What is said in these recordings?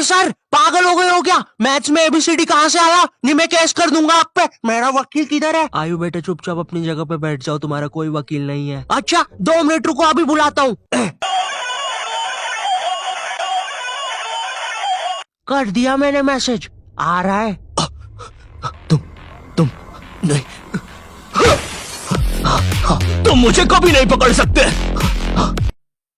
अरे सर, पागल हो गए हो क्या? मैथ्स में एबीसीडी कहाँ से आया? नहीं मैं केस कर दूंगा आप पे। मेरा वकील किधर है? आयु बेटे चुपचाप अपनी जगह पे बैठ जाओ, तुम्हारा कोई वकील नहीं है। अच्छा 2 मिनट रुको, अभी बुलाता हूँ। कर दिया मैंने मैसेज, आ रहा है। तुम नहीं, तुम मुझे कभी नहीं पकड़ सकते।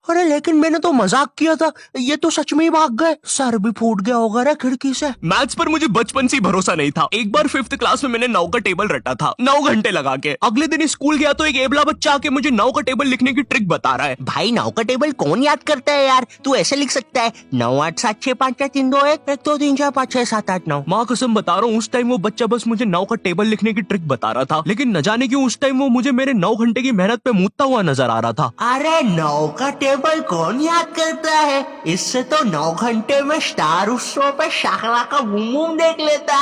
अरे लेकिन मैंने तो मजाक किया था, ये तो सच में ही भाग गए। सर भी फूट गया होगा रे खिड़की से। मैथ्स पर मुझे बचपन से ही भरोसा नहीं था। एक बार 5th क्लास में मैंने 9 का टेबल रटा था, 9 घंटे लगा के। अगले दिन स्कूल गया तो एक एबला बच्चा आके मुझे 9 का टेबल लिखने की ट्रिक बता रहा है। भाई 9 का टेबल कौन याद करता है यार? तू ऐसे लिख सकता है 9 8 7 6 5 4 3 2 1 1 2 3 4 5 6 7 8 9। माँ कसम बता रहा हूँ, उस टाइम वो बच्चा बस मुझे 9 का टेबल लिखने की ट्रिक बता रहा था, लेकिन न जाने क्यों उस टाइम वो मुझे मेरे 9 घंटे की मेहनत पे मूतता हुआ नजर आ रहा था। अरे 9 का टेबल कौन याद करता है? इससे तो 9 घंटे में स्टार उत्सव पे शाहरा का बूम बूम देख लेता।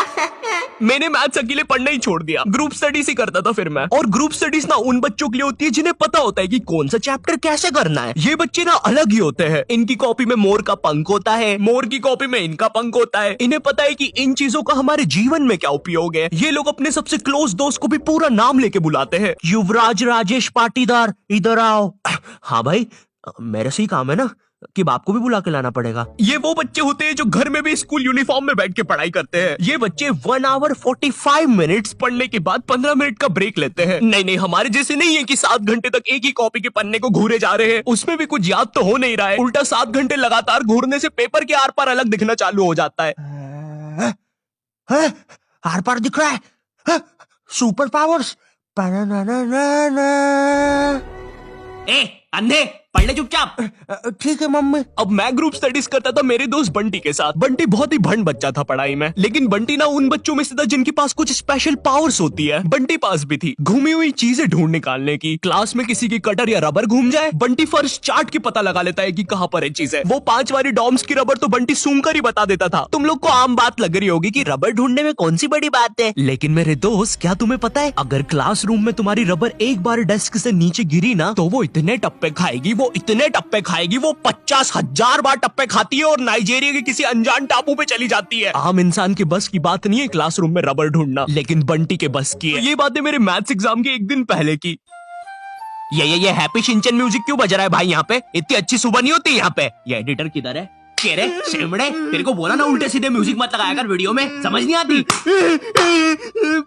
मैंने मैथ्स अकेले पढ़ना ही छोड़ दिया, ग्रुप स्टडीज ही करता था फिर मैं। और ग्रुप स्टडीज ना उन बच्चों के लिए होती है जिन्हें पता होता है कि कौन सा चैप्टर कैसे करना है। ये बच्चे ना अलग ही होते हैं। इनकी कॉपी में मोर का पंख होता है, मोर की कॉपी में इनका पंख होता है। इन्हें पता है कि इन चीजों का हमारे जीवन में क्या उपयोग है। ये लोग अपने सबसे क्लोज दोस्त को भी पूरा नाम लेके बुलाते हैं। युवराज राजेश पाटीदार इधर आओ। हाँ भाई, मेरे से ही काम है ना कि बाप को भी बुला के लाना पड़ेगा। ये वो बच्चे होते हैं जो घर में भी स्कूल यूनिफॉर्म में बैठ के पढ़ाई करते हैं। ये बच्चे 1 आवर 45 मिनट्स पढ़ने के बाद 15 मिनट का ब्रेक लेते हैं। नहीं, हमारे जैसे नहीं है कि 7 घंटे तक एक ही कॉपी के पन्ने को घूरे जा रहे हैं। उसमें भी कुछ याद तो हो नहीं रहा है, उल्टा 7 घंटे लगातार घूरने से पेपर के आर पार अलग दिखना चालू हो जाता है। आर पार दिख रहा है। Super powers. ए अंधे, पढ़ ले चुपचाप। ठीक है मम्मी। अब मैं ग्रुप स्टडीज करता था मेरे दोस्त बंटी के साथ। बंटी बहुत ही भंड बच्चा था पढ़ाई में, लेकिन बंटी ना उन बच्चों में से था जिनके पास कुछ स्पेशल पावर्स होती है। बंटी पास भी थी घूमी हुई चीजें ढूंढ निकालने की। क्लास में किसी की कटर या रबर घूम जाए, बंटी फर्श चाट के पता लगा लेता है कि कहाँ पर है चीजें। वो 5 वाली डॉम्स की रबर तो बंटी सूंघ कर ही बता देता था। तुम लोग को आम बात लग रही होगी कि रबर ढूंढने में कौन सी बड़ी बात है, लेकिन मेरे दोस्त, क्या तुम्हें पता है अगर क्लासरूम में तुम्हारी रबर एक बार डेस्क से नीचे गिरी ना तो वो इतने टप्पे खाएगी, वो इतने टप्पे खाएगी, वो 50,000 बार टप्पे खाती है और नाइजीरिया के किसी अनजान टापू पे चली जाती है। आम इंसान के बस की बात नहीं है क्लासरूम में रबर ढूंढना, लेकिन बंटी के बस की है। ये बातें मेरे मैथ्स एग्जाम के एक दिन पहले की। ये हैप्पी शिनचैन म्यूजिक क्यों बज रहा है भाई यहाँ पे? इतनी अच्छी सुबह नहीं होती यहाँ पे। ये एडिटर किधर है? रे शेमड़े, तेरे को बोला ना उल्टे सीधे म्यूजिक मत लगाया कर वीडियो में, समझ नहीं आती।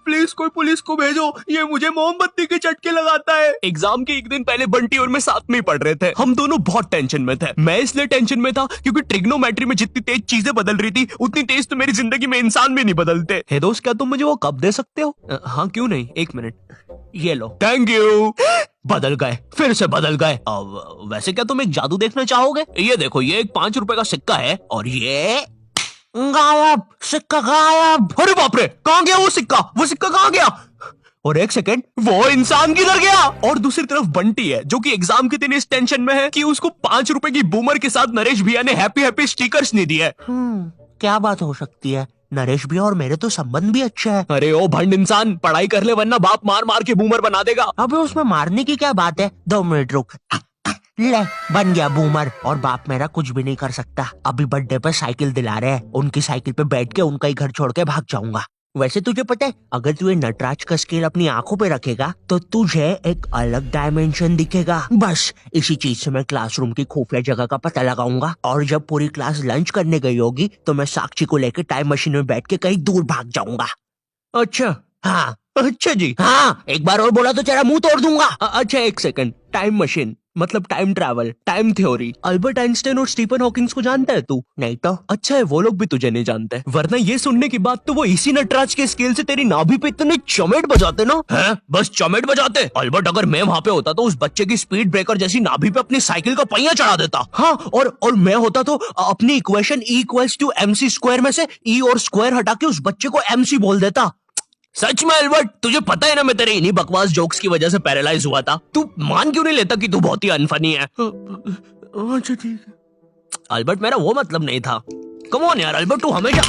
प्लीज कोई पुलिस को भेजो, ये मुझे मोमबत्ती के चटके लगाता है। एग्जाम के एक दिन पहले बंटी और मैं साथ में ही पढ़ रहे थे। हम दोनों बहुत टेंशन में थे। मैं इसलिए टेंशन में था क्योंकि ट्रिग्नोमेट्री में जितनी तेज चीजें बदल रही थी उतनी तेज तो मेरी जिंदगी में इंसान भी नहीं बदलते। हे दोस्त, क्या तुम मुझे वो कप दे सकते हो? हाँ क्यों नहीं, 1 मिनट, ये लो। Thank you. बदल गए, फिर से बदल गए। अब वैसे क्या तुम एक जादू देखना चाहोगे? ये देखो, ये एक 5 रुपए का सिक्का है और ये गायब, सिक्का गायब। अरे बाप रे, कहाँ गया वो सिक्का? वो सिक्का कहाँ गया? और 1 सेकेंड, वो इंसान किधर गया? और दूसरी तरफ बंटी है जो कि एग्जाम के दिन इस टेंशन में है कि उसको 5 रुपए की बूमर के साथ नरेश भैया ने हैप्पी हैप्पी स्टिकर्स नहीं दिए। क्या बात हो सकती है? नरेश भैया और मेरे तो संबंध भी अच्छे हैं। अरे ओ भंड इंसान, पढ़ाई कर ले वरना बाप मार मार के बूमर बना देगा। अबे उसमें मारने की क्या बात है? 2 मिनट रुक। ले, बन गया बूमर। और बाप मेरा कुछ भी नहीं कर सकता। अभी बर्थडे पे साइकिल दिला रहे हैं, उनकी साइकिल पे बैठ के उनका ही घर छोड़ के भाग जाऊंगा। वैसे तुझे पता है, अगर तू ये नटराज का स्केल अपनी आंखों पे रखेगा तो तुझे एक अलग डायमेंशन दिखेगा। बस इसी चीज से मैं क्लासरूम की खुफिया जगह का पता लगाऊंगा और जब पूरी क्लास लंच करने गई होगी तो मैं साक्षी को लेकर टाइम मशीन में बैठ के कहीं दूर भाग जाऊंगा। अच्छा, हाँ अच्छा जी, हाँ, एक बार और बोला तो तेरा मुंह तोड़ दूंगा। अच्छा 1 सेकंड, टाइम मशीन मतलब time travel, time theory, Albert Einstein और स्टीफन हॉकिंस को जानता है तू? नहीं तो अच्छा है वो लोग भी तुझे नहीं जानते, वरना ये सुनने के बाद तो वो इसी नटराज के स्केल से तेरी नाभि पे इतने चमेट बजाते ना। हैं? बस चमेट बजाते? अल्बर्ट, अगर मैं वहां पे होता तो उस बच्चे की स्पीड ब्रेकर जैसी नाभि पे अपनी साइकिल का पहिया चढ़ा देता। हाँ, और मैं होता तो अपनी इक्वेशन E=mc² में से E और स्क्वायर हटा के उस बच्चे को MC बोल देता। सच में अल्बर्ट, तुझे पता है ना मैं तेरे इन्हीं बकवास जोक्स की वजह से पैरालाइज हुआ था। तू मान क्यों नहीं लेता कि तू बहुत ही अनफनी है? अच्छा ठीक है। अल्बर्ट, मेरा वो मतलब नहीं था। कम ऑन यार अल्बर्ट, तू हमेशा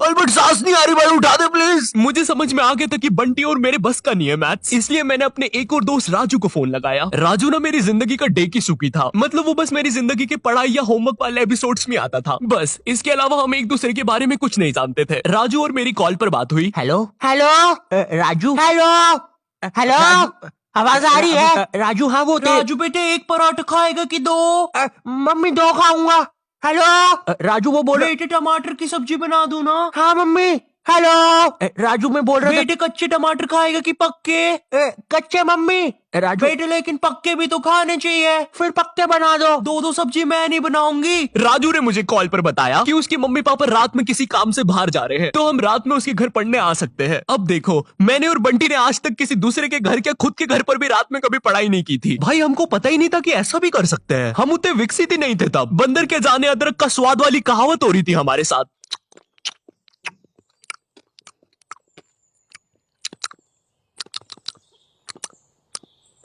अल्बर्ट सांस नहीं आ रही भाई, उठा दे प्लीज। मुझे समझ में आ गया था कि बंटी और मेरे बस का नहीं है मैथ्स, इसलिए मैंने अपने एक और दोस्त राजू को फोन लगाया। राजू ना मेरी जिंदगी का डेकी सुकी था, मतलब वो बस मेरी जिंदगी के पढ़ाई या होमवर्क वाले एपिसोड्स में आता था बस। इसके अलावा हम एक दूसरे के बारे में कुछ नहीं जानते थे। राजू और मेरी कॉल पर बात हुई। Hello hello Raju, hello hello, आवाज आ रही है? राजू, हाँ वो राजू बेटे एक पराठा खाएगा कि दो? मम्मी 2 खाऊंगा। हेलो राजू, वो बोल रहे बेटे टमाटर की सब्जी बना दूं ना? हाँ मम्मी। हेलो राजू, मैं बोल रहा था बेटे कच्चे टमाटर खाएगा कि पक्के? कच्चे मम्मी। राजू बेटे लेकिन पक्के भी तो खाने चाहिए। फिर पक्के बना दो। दो सब्जी मैं नहीं बनाऊंगी। राजू ने मुझे कॉल पर बताया कि उसके मम्मी पापा रात में किसी काम से बाहर जा रहे हैं, तो हम रात में उसके घर पढ़ने आ सकते हैं। अब देखो, मैंने और बंटी ने आज तक किसी दूसरे के घर क्या खुद के घर पर भी रात में कभी पढ़ाई नहीं की थी। भाई हमको पता ही नहीं था कि ऐसा भी कर सकते हैं। हम उतने विकसित ही नहीं थे तब। बंदर के जाने अदरक का स्वाद वाली कहावत हो रही थी हमारे साथ।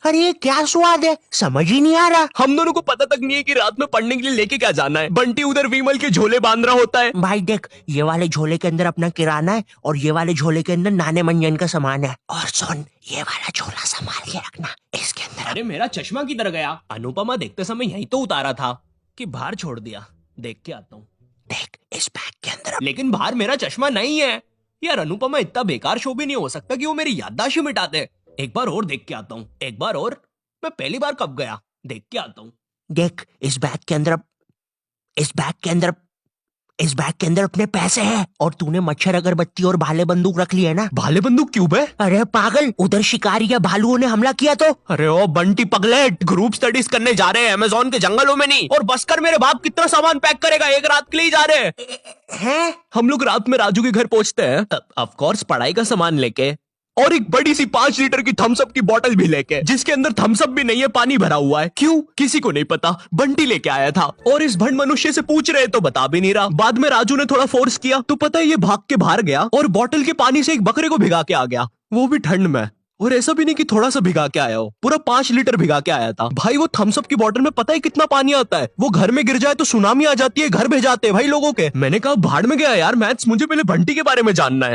अरे ये क्या स्वाद है, समझ ही नहीं आ रहा। हम दोनों को पता तक नहीं है कि रात में पढ़ने के लिए लेके क्या जाना है। बंटी उधर विमल के झोले बांध रहा होता है। भाई देख, ये वाले झोले के अंदर अपना किराना है और ये वाले झोले के अंदर नाने मंजन का सामान है। और सुन, ये वाला झोला संभाल के रखना, इसके अंदर अरे मेरा चश्मा किधर गया? अनुपमा देखते समय यही तो उतारा था कि बाहर छोड़ दिया। देख के आता हूँ। देख, इस बैग के अंदर। लेकिन बाहर मेरा चश्मा नहीं है यार। अनुपमा इतना बेकार शो भी नहीं हो सकता कि वो मेरी याददाश्त ही मिटा दे। एक बार और देख के आता हूँ, एक बार और। मैं पहली बार कब गया? देख के आता हूँ। देख, इस बैग के अंदर अपने पैसे हैं। और तूने मच्छर अगरबत्ती और भाले बंदूक रख ली है ना? भाले बंदूक क्यों बे? अरे पागल, उधर शिकारी या भालुओं ने हमला किया तो। अरे ओ बंटी पगलेट, ग्रुप स्टडीज करने जा रहे हैं अमेज़न के जंगलों में नहीं। और बस कर, मेरे बाप कितना सामान पैक करेगा? एक रात के लिए ही जा रहे हैं? हम लोग रात में राजू के घर पहुंचते हैं, ऑफ कोर्स पढ़ाई का सामान लेके, और एक बड़ी सी 5 लीटर की थम्स अप की बोतल भी लेके, जिसके अंदर थम्स अप भी नहीं है, पानी भरा हुआ है। क्यों? किसी को नहीं पता, बंटी लेके आया था। और इस भंड मनुष्य से पूछ रहे तो बता भी नहीं रहा। बाद में राजू ने थोड़ा फोर्स किया तो पता है ये भाग के बाहर गया और बोतल के पानी से एक बकरे को भिगा के आ गया, वो भी ठंड में। और ऐसा भी नहीं कि थोड़ा सा भिगा के आया हो, पूरा 5 लीटर भिगा के आया था। भाई वो थम्स अप की बोतल में पता है कितना पानी आता है? वो घर में गिर जाए तो सुनामी आ जाती है, घर भेजाते हैं भाई लोगों के। मैंने कहा भाड़ में गया यार मैथ्स, मुझे पहले बंटी के बारे में जानना है।